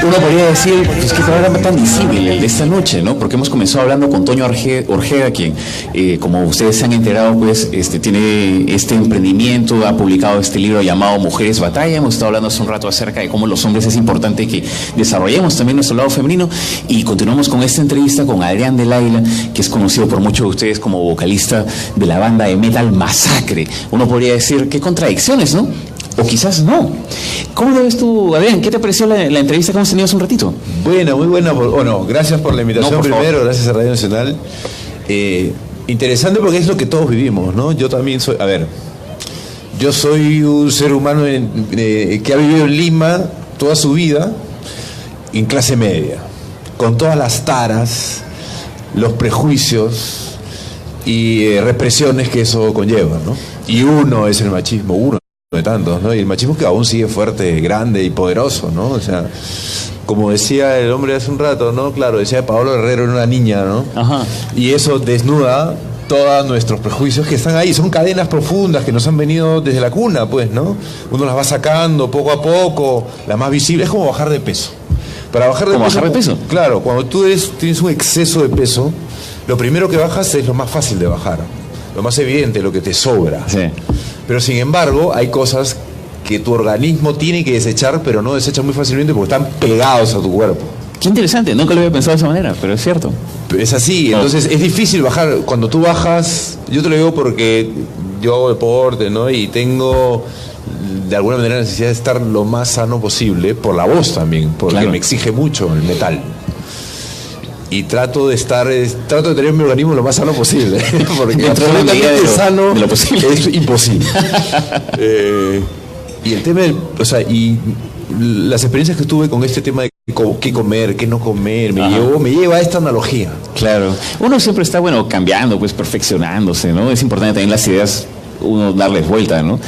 Uno podría decir, pues qué programa tan visible el de esta noche, ¿no? Porque hemos comenzado hablando con Toño Orjega, quien, como ustedes se han enterado, pues tiene este emprendimiento, ha publicado este libro llamado Mujeres Batalla. Hemos estado hablando hace un rato acerca de cómo los hombres es importante que desarrollemos también nuestro lado femenino, y continuamos con esta entrevista con Adrián del Águila, que es conocido por muchos de ustedes como vocalista de la banda de metal Masacre. Uno podría decir, qué contradicciones, ¿no? O quizás no. ¿Cómo lo ves tú, Adrián? ¿Qué te pareció la entrevista que hemos tenido hace un ratito? Buena, muy buena. Gracias por la invitación, no, primero, gracias a Radio Nacional. Interesante porque es lo que todos vivimos, ¿no? Yo también soy, yo soy un ser humano que ha vivido en Lima toda su vida, en clase media, con todas las taras, los prejuicios y represiones que eso conlleva, ¿no? Y uno es el machismo, uno de tantos, ¿no? Y el machismo que aún sigue fuerte, grande y poderoso, ¿no? O sea, como decía el hombre hace un rato, ¿no? Claro, decía Pablo Herrero, era una niña, ¿no? Ajá. Y eso desnuda todos nuestros prejuicios que están ahí. Son cadenas profundas que nos han venido desde la cuna, pues, ¿no? Uno las va sacando poco a poco. La más visible es como bajar de peso. Para bajar de peso, claro, cuando tú tienes un exceso de peso, lo primero que bajas es lo más fácil de bajar, lo más evidente, lo que te sobra. Sí. Pero sin embargo, hay cosas que tu organismo tiene que desechar, pero no desecha muy fácilmente porque están pegados a tu cuerpo. Qué interesante, nunca lo había pensado de esa manera, pero es cierto. Es así, entonces es difícil bajar. Cuando tú bajas, yo te lo digo porque yo hago deporte, ¿no? Y tengo de alguna manera la necesidad de estar lo más sano posible, por la voz también, porque claro, me exige mucho el metal. Y trato de tener mi organismo lo más sano posible, porque absolutamente sano de lo posible es imposible. Y el tema y las experiencias que tuve con este tema de qué comer, qué no comer, me lleva a esta analogía. Claro. Uno siempre está, cambiando, pues perfeccionándose, ¿no? Es importante también las ideas, uno darles vuelta, ¿no?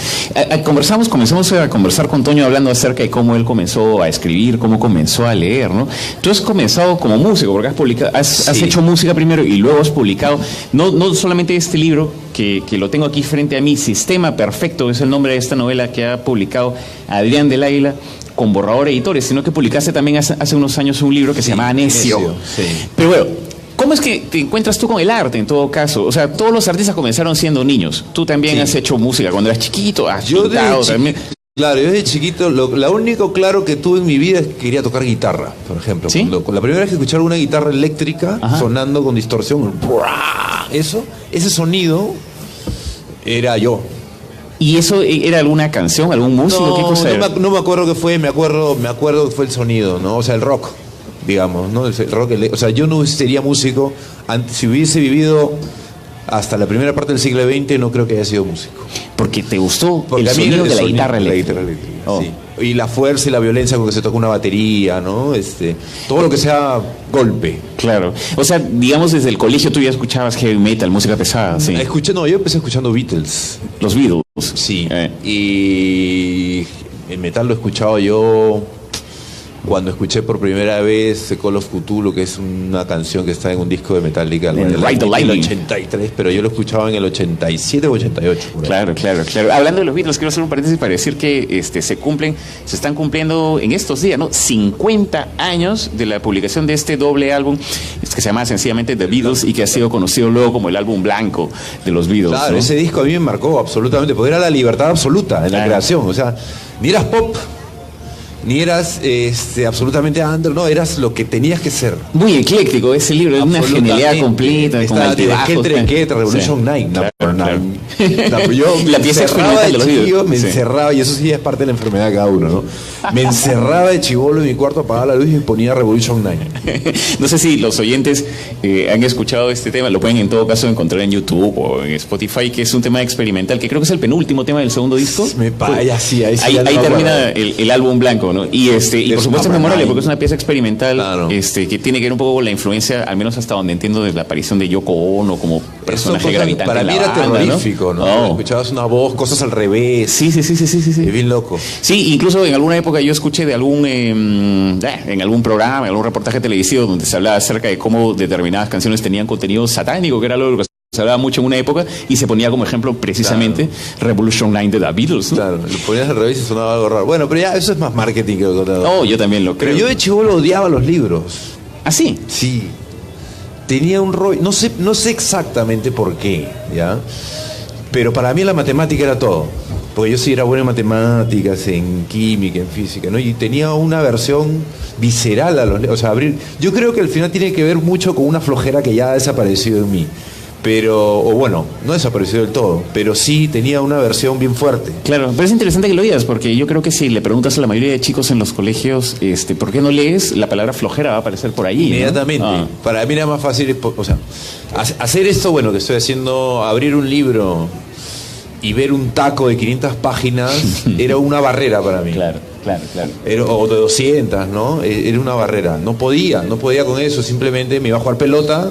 Comenzamos a conversar con Toño hablando acerca de cómo él comenzó a escribir, cómo comenzó a leer, ¿no? Tú has comenzado como músico, porque has hecho música primero y luego has publicado, no solamente este libro, que lo tengo aquí frente a mí, Sistema Perfecto, es el nombre de esta novela que ha publicado Adrián del Águila con Borrador Editores, sino que publicaste también hace unos años un libro que se llamaba Necio. Sí. Pero bueno, ¿cómo es que te encuentras tú con el arte en todo caso? O sea, todos los artistas comenzaron siendo niños. Tú también has hecho música cuando eras chiquito, has pintado también. Claro, yo desde chiquito, lo único claro que tuve en mi vida es que quería tocar guitarra, por ejemplo. ¿Sí? La primera vez que escuché una guitarra eléctrica sonando con distorsión, ese sonido era yo. ¿Y eso era alguna canción, algún músico? No, ¿qué cosa era? No me acuerdo qué fue, me acuerdo que fue el sonido, ¿no? O sea, el rock, digamos, ¿no? El rock, yo no sería músico si hubiese vivido hasta la primera parte del siglo XX, no creo que haya sido músico. Porque te gustó el sonido de la guitarra eléctrica. Sí. Y la fuerza y la violencia con que se toca una batería, ¿no? Todo lo que sea golpe. Claro. O sea, digamos, desde el colegio tú ya escuchabas heavy metal, música pesada, ¿sí? Yo empecé escuchando Beatles. Los Beatles. Sí. Y el metal lo escuchaba yo cuando escuché por primera vez Call of Cthulhu, que es una canción que está en un disco de Metallica en el 83, pero yo lo escuchaba en el 87 o 88. Claro. Hablando de los Beatles, quiero hacer un paréntesis para decir que se están cumpliendo en estos días, ¿no? 50 años de la publicación de este doble álbum, que se llama sencillamente The Beatles y que ha sido conocido luego como el álbum blanco de los Beatles. Claro, ¿no? Ese disco a mí me marcó absolutamente, porque era la libertad absoluta en la creación. O sea, ni eras pop, ni eras absolutamente under, no, eras lo que tenías que ser. Muy ecléctico ese libro, es una genialidad completa, con altibajos. Revolution 9, Yo la pieza experimental de los Beatles. Me encerraba, y eso sí es parte de la enfermedad de cada uno, ¿no? Me encerraba de chibolo en mi cuarto, apagaba la luz y ponía Revolution 9. No sé si los oyentes han escuchado este tema, lo pueden en todo caso encontrar en YouTube o en Spotify, que es un tema experimental, que creo que es el penúltimo tema del segundo disco. Ahí termina el álbum blanco, ¿no? Y por supuesto es memorable porque es una pieza experimental, claro, que tiene que ver un poco con la influencia, al menos hasta donde entiendo, de la aparición de Yoko Ono como personaje gravitante. Para mí era terrorífico, ¿no? Escuchabas una voz, cosas al revés. Sí. Es bien loco. Sí, incluso en alguna época yo escuché de en algún programa, en algún reportaje televisivo donde se hablaba acerca de cómo determinadas canciones tenían contenido satánico, que era algo se hablaba mucho en una época y se ponía como ejemplo precisamente Revolution 9 de The Beatles, ¿no? Claro, lo ponías al revés y sonaba algo raro. Bueno, pero ya eso es más marketing que lo que Oh, yo también lo creo. Pero yo de chibolo odiaba los libros. ¿Ah, sí? Sí. Tenía un rollo, no sé exactamente por qué, ¿ya? Pero para mí la matemática era todo. Porque yo sí era bueno en matemáticas, en química, en física, ¿no? Y tenía una versión visceral a los libros. O sea, yo creo que al final tiene que ver mucho con una flojera que ya ha desaparecido en mí. Pero, o bueno, no desapareció del todo, pero sí tenía una versión bien fuerte. Claro, pero es interesante que lo digas, porque yo creo que si le preguntas a la mayoría de chicos en los colegios, ¿por qué no lees? La palabra flojera va a aparecer por ahí, ¿no? Inmediatamente. Para mí era más fácil, o sea, hacer esto, bueno, que estoy haciendo, abrir un libro y ver un taco de 500 páginas, era una barrera para mí. Claro. O de 200, ¿no? Era una barrera. No podía con eso, simplemente me iba a jugar pelota.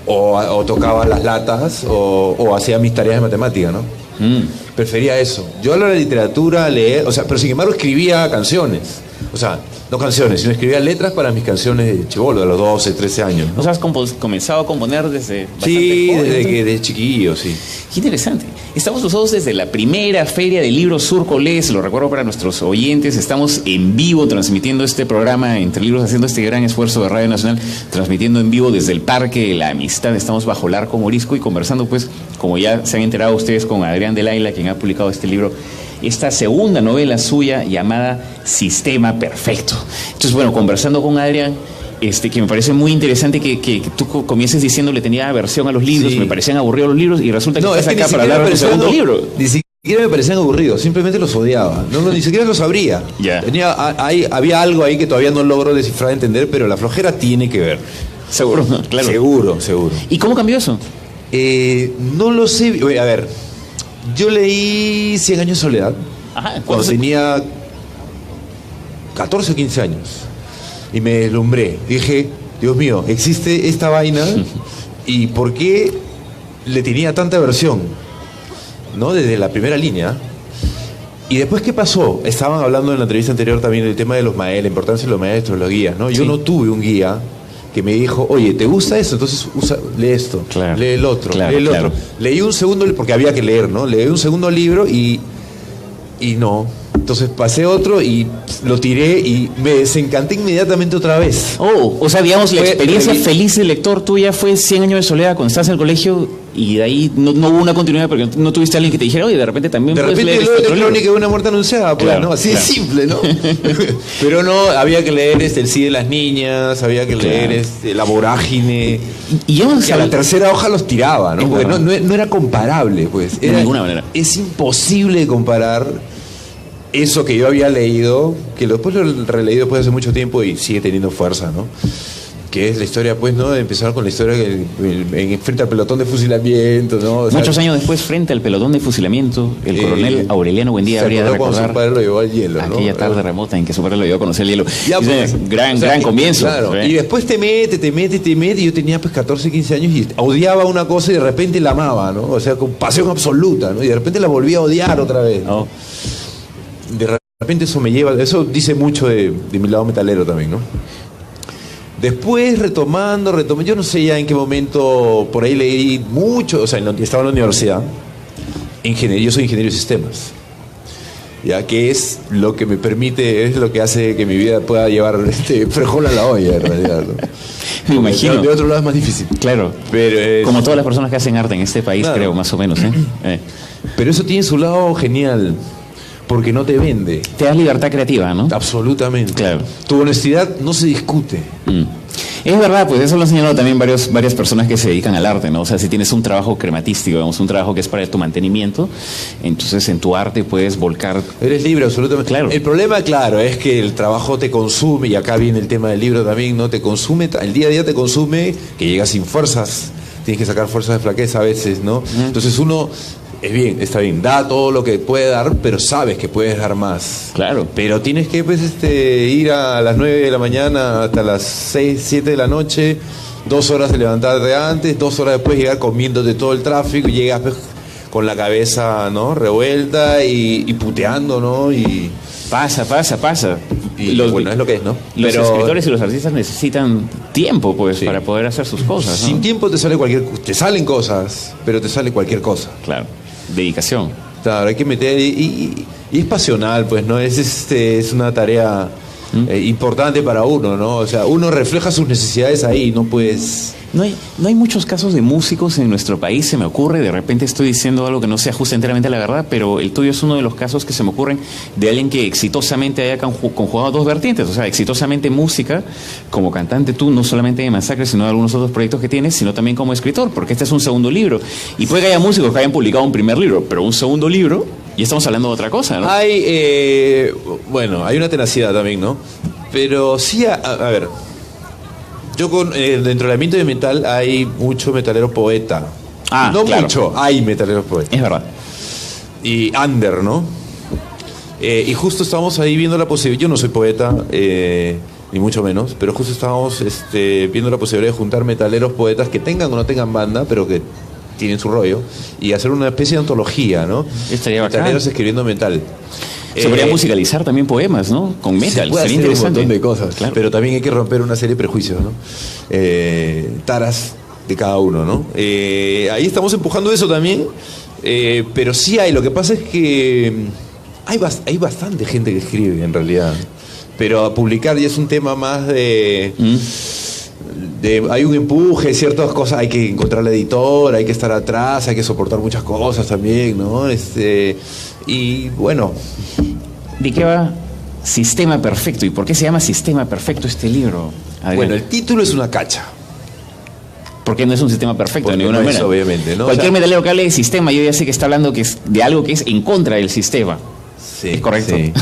O tocaba las latas o hacía mis tareas de matemática, ¿no? Prefería eso. Yo a la literatura, leer, o sea, pero sin embargo escribía canciones. O sea, no canciones, sino escribía letras para mis canciones de chibolo, de los 12, 13 años, ¿no? O sea, has comenzado a componer desde bastante joven, desde de chiquillo, sí. Qué interesante. Estamos nosotros desde la primera feria del libro Surcolé, se lo recuerdo para nuestros oyentes, estamos en vivo transmitiendo este programa Entre Libros, haciendo este gran esfuerzo de Radio Nacional, transmitiendo en vivo desde el Parque de la Amistad. Estamos bajo el Arco Morisco y conversando, pues, como ya se han enterado ustedes, con Adrián del Águila, quien ha publicado este libro, esta segunda novela suya llamada Sistema Perfecto. Entonces, bueno, conversando con Adrián, que me parece muy interesante que tú comiences diciéndole tenía aversión a los libros, me parecían aburridos los libros, y resulta que estás acá para hablar de tu segundo libro. Ni siquiera me parecían aburridos, simplemente los odiaba. Ni siquiera los sabría. Había algo ahí que todavía no logro descifrar, entender, pero la flojera tiene que ver. Seguro, claro. Seguro. ¿Y cómo cambió eso? No lo sé. A ver, yo leí 100 años de soledad. Ajá, cuando tenía 14 o 15 años. Y me deslumbré. Dije, Dios mío, existe esta vaina y ¿por qué le tenía tanta aversión? ¿No? Desde la primera línea. Y después, ¿qué pasó? Estaban hablando en la entrevista anterior también del tema de los maestros, la importancia de los maestros, los guías, ¿no? Yo no tuve un guía que me dijo, oye, ¿te gusta eso? Entonces lee esto, lee el otro, lee el otro. Leí un segundo, porque había que leer, ¿no? Leí un segundo libro y no. Entonces pasé otro y lo tiré y me desencanté inmediatamente otra vez. O sea, digamos, la experiencia feliz del lector tuya fue 100 años de soledad cuando estás en el colegio y de ahí no hubo una continuidad porque no tuviste a alguien que te dijera, oye, de repente también de puedes repente leer lo de Crónica de una muerte anunciada, pues, ¿no? Así de simple, ¿no? Pero no, había que leer El sí de las niñas, había que leer La vorágine. Y yo a la tercera hoja los tiraba, ¿no? Porque no era comparable, pues. De ninguna manera. Es imposible comparar eso que yo había leído, que después lo he releído después de hace mucho tiempo y sigue teniendo fuerza, ¿no? Que es la historia, pues, ¿no? De empezar con la historia frente al pelotón de fusilamiento, ¿no? O sea, muchos años después, frente al pelotón de fusilamiento, el coronel Aureliano Buendía habría de recordar su padre lo llevó al hielo, ¿no? Aquella tarde remota en que su padre lo llevó a conocer el hielo. Ya, pues, gran comienzo. Claro. Y después te mete, y yo tenía pues 14, 15 años y odiaba una cosa y de repente la amaba, ¿no? O sea, con pasión absoluta, ¿no? Y de repente la volví a odiar otra vez, ¿no? De repente eso me lleva, eso dice mucho de mi lado metalero también, ¿no? Después retomando, yo no sé ya en qué momento, por ahí leí mucho, o sea, estaba en la universidad, yo soy ingeniero de sistemas, ya que es lo que me permite, es lo que hace que mi vida pueda llevar frijol a la olla, en realidad, ¿no? Me imagino. De otro lado es más difícil. Claro, pero como todas las personas que hacen arte en este país, claro, creo, más o menos, ¿eh? Pero eso tiene su lado genial. Porque no te vende. Te das libertad creativa, ¿no? Absolutamente. Claro. Tu honestidad no se discute. Es verdad, pues eso lo han señalado también varias personas que se dedican al arte, ¿no? O sea, si tienes un trabajo crematístico, digamos, un trabajo que es para tu mantenimiento, entonces en tu arte puedes volcar. Eres libre, absolutamente. Claro. El problema, claro, es que el trabajo te consume, y acá viene el tema del libro también, ¿no? Te consume, el día a día te consume, que llegas sin fuerzas, tienes que sacar fuerzas de flaqueza a veces, ¿no? Entonces uno. Está bien, da todo lo que puede dar, pero sabes que puedes dar más. Claro. Pero tienes que pues, ir a las 9 de la mañana hasta las 6, 7 de la noche, 2 horas de levantarte antes, 2 horas después llegar comiéndote todo el tráfico y llegas pues, con la cabeza, ¿no? Revuelta y puteando, ¿no? Y Pasa. Y bueno, es lo que es, ¿no? Los escritores y los artistas necesitan tiempo, pues, Sí. para poder hacer sus cosas, ¿no? Sin tiempo te salen cosas, pero te sale cualquier cosa. Claro, dedicación. Claro, hay que meter y es pasional, pues, ¿no? Es una tarea importante para uno, ¿no? O sea, uno refleja sus necesidades ahí, no puedes... No hay muchos casos de músicos en nuestro país, se me ocurre, de repente estoy diciendo algo que no se ajusta enteramente a la verdad, pero el tuyo es uno de los casos que se me ocurren de alguien que exitosamente haya conjugado dos vertientes, o sea, exitosamente música, como cantante tú, no solamente de Masacre, sino de algunos otros proyectos que tienes, sino también como escritor, porque este es un segundo libro. Y puede que haya músicos que hayan publicado un primer libro, pero un segundo libro, y estamos hablando de otra cosa, ¿no? Hay una tenacidad también, ¿no? Pero sí, a ver... Yo dentro del ambiente de metal hay mucho metalero poeta. No claro. mucho, hay metaleros poetas. Es verdad. Y under, ¿no? Y justo estábamos ahí viendo la posibilidad, yo no soy poeta, ni mucho menos, pero justo estábamos viendo la posibilidad de juntar metaleros poetas que tengan o no tengan banda, pero que tienen su rollo, y hacer una especie de antología, ¿no? Estaría bacán. Metaleros escribiendo metal. Se podría musicalizar también poemas, ¿no? Con metal, se puede sería hacer interesante. un montón de cosas, Claro. pero también hay que romper una serie de prejuicios, ¿no? Taras de cada uno, ¿no? Ahí estamos empujando eso también, pero sí hay. Lo que pasa es que hay bastante gente que escribe en realidad, pero a publicar ya es un tema más de hay un empuje, ciertas cosas, hay que encontrar la editora, hay que estar atrás, hay que soportar muchas cosas también, ¿no? Y bueno. ¿De qué va Sistema Perfecto? ¿Y por qué se llama Sistema Perfecto este libro, Adrián? Bueno, el título es una cacha. Porque no es un sistema perfecto de Porque ninguna no es, manera. obviamente, ¿no? Cualquier O sea, metalero que hable de sistema, yo ya sé que está hablando que es de algo que es en contra del sistema. Sí, ¿Es correcto? sí.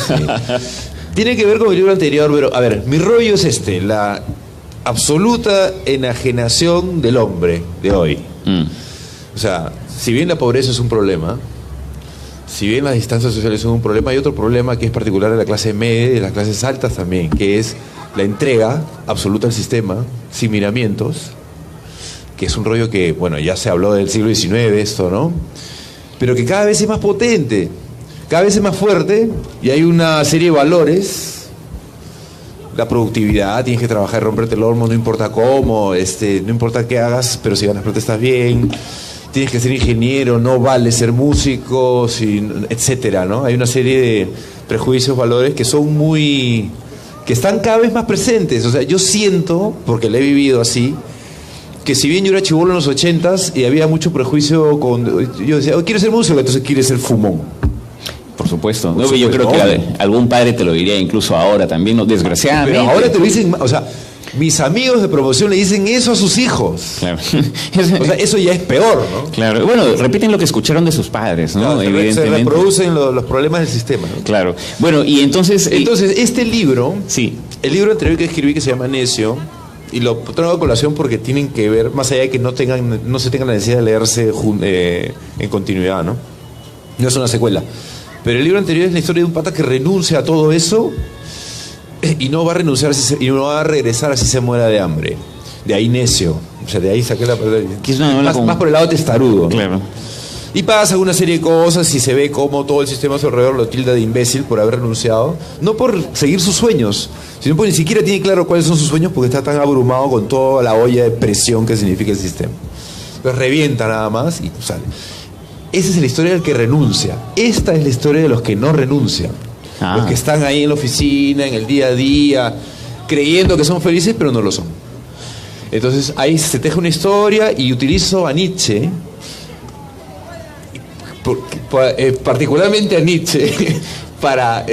Tiene que ver con el libro anterior, pero a ver, mi rollo es la absoluta enajenación del hombre de hoy. O sea, si bien la pobreza es un problema, si bien las distancias sociales son un problema, hay otro problema que es particular de la clase media y de las clases altas también, que es la entrega absoluta al sistema, sin miramientos, que es un rollo que, bueno, ya se habló del siglo XIX esto, ¿no? Pero que cada vez es más potente, cada vez es más fuerte, y hay una serie de valores. La productividad, tienes que trabajar y romperte el lomo, no importa cómo, no importa qué hagas, pero si ganas plata estás bien. Tienes que ser ingeniero, no vale ser músico, etcétera, ¿no? Hay una serie de prejuicios, valores que son que están cada vez más presentes. O sea, yo siento, porque lo he vivido así, que si bien yo era chibolo en los 80s y había mucho prejuicio yo decía, quiero ser músico, entonces quiero ser fumón. Por supuesto. Por No, yo supuesto, creo que obvio. algún padre te lo diría incluso ahora también, ¿no? Desgraciadamente. Pero ahora te lo dicen, o sea, mis amigos de promoción le dicen eso a sus hijos. Claro. O sea, eso ya es peor, ¿no? Claro. Bueno, repiten lo que escucharon de sus padres, ¿no? Claro, se Evidentemente. reproducen los problemas del sistema, ¿no? Claro. Bueno, y entonces... Este libro, sí. el libro anterior que escribí que se llama Necio, y lo traigo a colación porque tienen que ver, más allá de que no se tenga la necesidad de leerse en continuidad, ¿no? No es una secuela. Pero el libro anterior es la historia de un pata que renuncia a todo eso y no va a renunciar y no va a regresar así se muera de hambre. De ahí Necio. O sea, de ahí saqué la palabra. Que es una novela Más por el lado testarudo, ¿no? Claro. Y pasa una serie de cosas y se ve cómo todo el sistema a su alrededor lo tilda de imbécil por haber renunciado, no por seguir sus sueños, sino porque ni siquiera tiene claro cuáles son sus sueños porque está tan abrumado con toda la olla de presión que significa el sistema. Entonces revienta nada más y sale. Esa es la historia del que renuncia. Esta es la historia de los que no renuncian. Los que están ahí en la oficina, en el día a día, creyendo que son felices, pero no lo son. Entonces ahí se teje una historia y utilizo a Nietzsche, particularmente a Nietzsche, para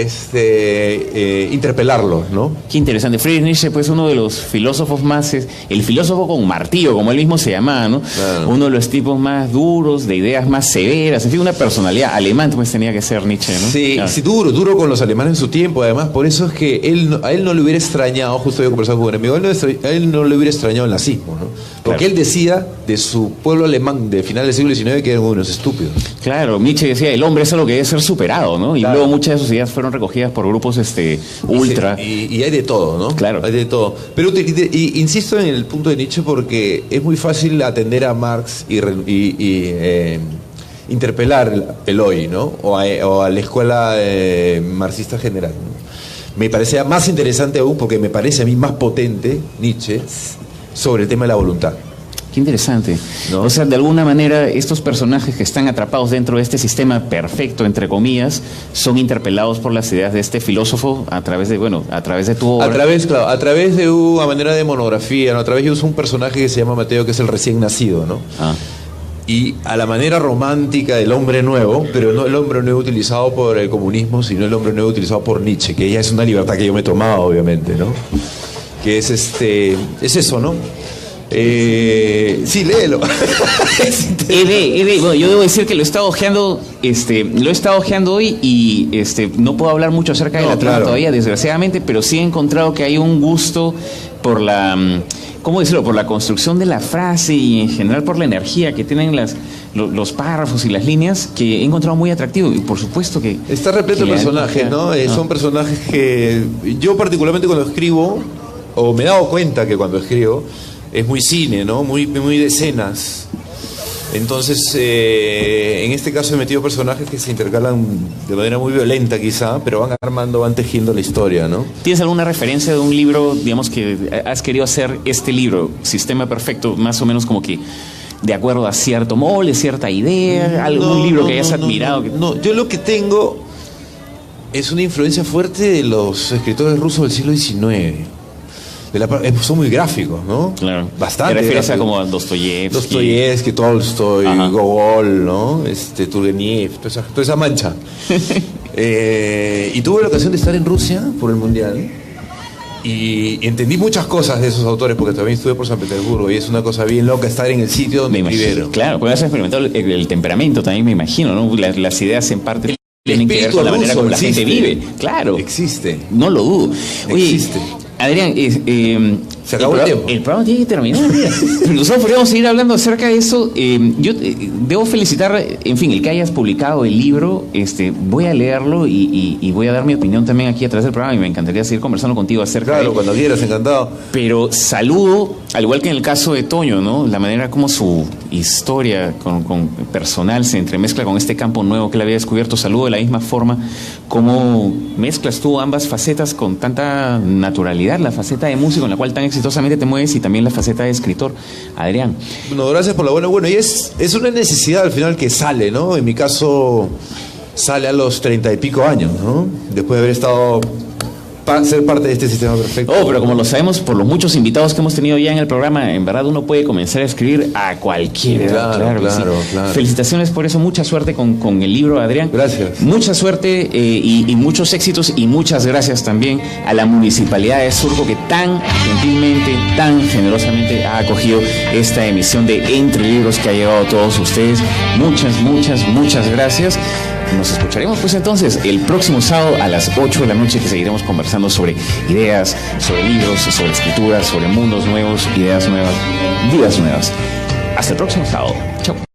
interpelarlo, ¿no? Qué interesante. Friedrich Nietzsche, pues uno de los filósofos más, el filósofo con martillo, como él mismo se llamaba, ¿no? Claro. Uno de los tipos más duros, de ideas más severas, en fin, una personalidad alemán, pues tenía que ser Nietzsche, ¿no? Sí, Claro. sí, duro con los alemanes en su tiempo, además, por eso es que a él no le hubiera extrañado, justo yo conversaba con un amigo, a él no le hubiera extrañado el nazismo, ¿no? Porque Claro. él decía de su pueblo alemán de final del siglo XIX que eran unos estúpidos. Claro, Nietzsche decía, el hombre es algo que debe ser superado, ¿no? Y Claro. luego muchas de sus ideas fueron recogidas por grupos ultra. Y hay de todo, ¿no? Claro. Hay de todo. Pero insisto en el punto de Nietzsche porque es muy fácil atender a Marx y interpelar el hoy, ¿no? O a la escuela marxista general, ¿no? Me parece más interesante aún porque me parece a mí más potente Nietzsche sobre el tema de la voluntad. Qué interesante, ¿no? O sea, de alguna manera estos personajes que están atrapados dentro de este sistema perfecto, entre comillas, son interpelados por las ideas de este filósofo a través de, bueno, a través de tu obra. A través de una manera de monografía, ¿no? A través de un personaje que se llama Mateo, que es el recién nacido, ¿no? Y a la manera romántica del hombre nuevo, pero no el hombre nuevo utilizado por el comunismo, sino el hombre nuevo utilizado por Nietzsche, que ella es una libertad que yo me he tomado, obviamente, ¿no? Que es es eso, ¿no? Sí, léelo. Bueno, yo debo decir que lo he estado hojeando, hoy y no puedo hablar mucho acerca de la trama todavía, desgraciadamente, pero sí he encontrado que hay un gusto por la, ¿cómo decirlo? Por la construcción de la frase y en general por la energía que tienen los párrafos y las líneas, que he encontrado muy atractivo. Y por supuesto que está repleto de personajes, ¿no? Son personajes que yo particularmente cuando escribo, o me he dado cuenta que cuando escribo, es muy cine, ¿no? Muy de escenas. Entonces, en este caso he metido personajes que se intercalan de manera muy violenta quizá, pero van tejiendo la historia, ¿no? ¿Tienes alguna referencia de un libro, digamos, que has querido hacer este libro, Sistema Perfecto, más o menos como que de acuerdo a cierto molde, cierta idea, algún libro que hayas admirado? No, yo lo que tengo es una influencia fuerte de los escritores rusos del siglo XIX. Son muy gráficos, ¿no? Claro. Bastante. ¿Te refieres a como a Dostoyevsky, Tolstoy, Gogol, ¿no? Turgeniev, toda esa mancha. Y tuve la ocasión de estar en Rusia por el Mundial y entendí muchas cosas de esos autores porque también estuve por San Petersburgo y es una cosa bien loca estar en el sitio donde escribieron. Claro, porque has experimentado el temperamento también, me imagino, ¿no? Las ideas en parte tienen que ver con la manera como la gente vive. Claro. Existe. No lo dudo. Oye, existe. Adrián, se acabó el tiempo. El programa tiene que terminar. Nosotros podríamos seguir hablando acerca de eso. Yo debo felicitar, en fin, el que hayas publicado el libro. Voy a leerlo y voy a dar mi opinión también aquí a través del programa y me encantaría seguir conversando contigo acerca de él. Claro, cuando quieras, encantado. Pero saludo, al igual que en el caso de Toño, ¿no? La manera como su historia con personal se entremezcla con este campo nuevo que él había descubierto. Saludo de la misma forma como mezclas tú ambas facetas con tanta naturalidad, la faceta de músico en la cual tan exitosamente te mueves y también la faceta de escritor. Adrián. Bueno, gracias por la buena. Bueno, y es una necesidad al final que sale, ¿no? En mi caso sale a los 30 y pico años, ¿no? Después de haber estado ser parte de este sistema perfecto. Pero como lo sabemos por los muchos invitados que hemos tenido ya en el programa, en verdad uno puede comenzar a escribir a cualquier edad. Claro. Felicitaciones por eso, mucha suerte con el libro, Adrián. Gracias. Mucha suerte y muchos éxitos y muchas gracias también a la Municipalidad de Surco que tan gentilmente, tan generosamente ha acogido esta emisión de Entre Libros que ha llegado a todos ustedes. Muchas gracias. Nos escucharemos pues entonces el próximo sábado a las 8 de la noche, que seguiremos conversando sobre ideas, sobre libros, sobre escritura, sobre mundos nuevos, ideas nuevas, vidas nuevas. Hasta el próximo sábado. Chao.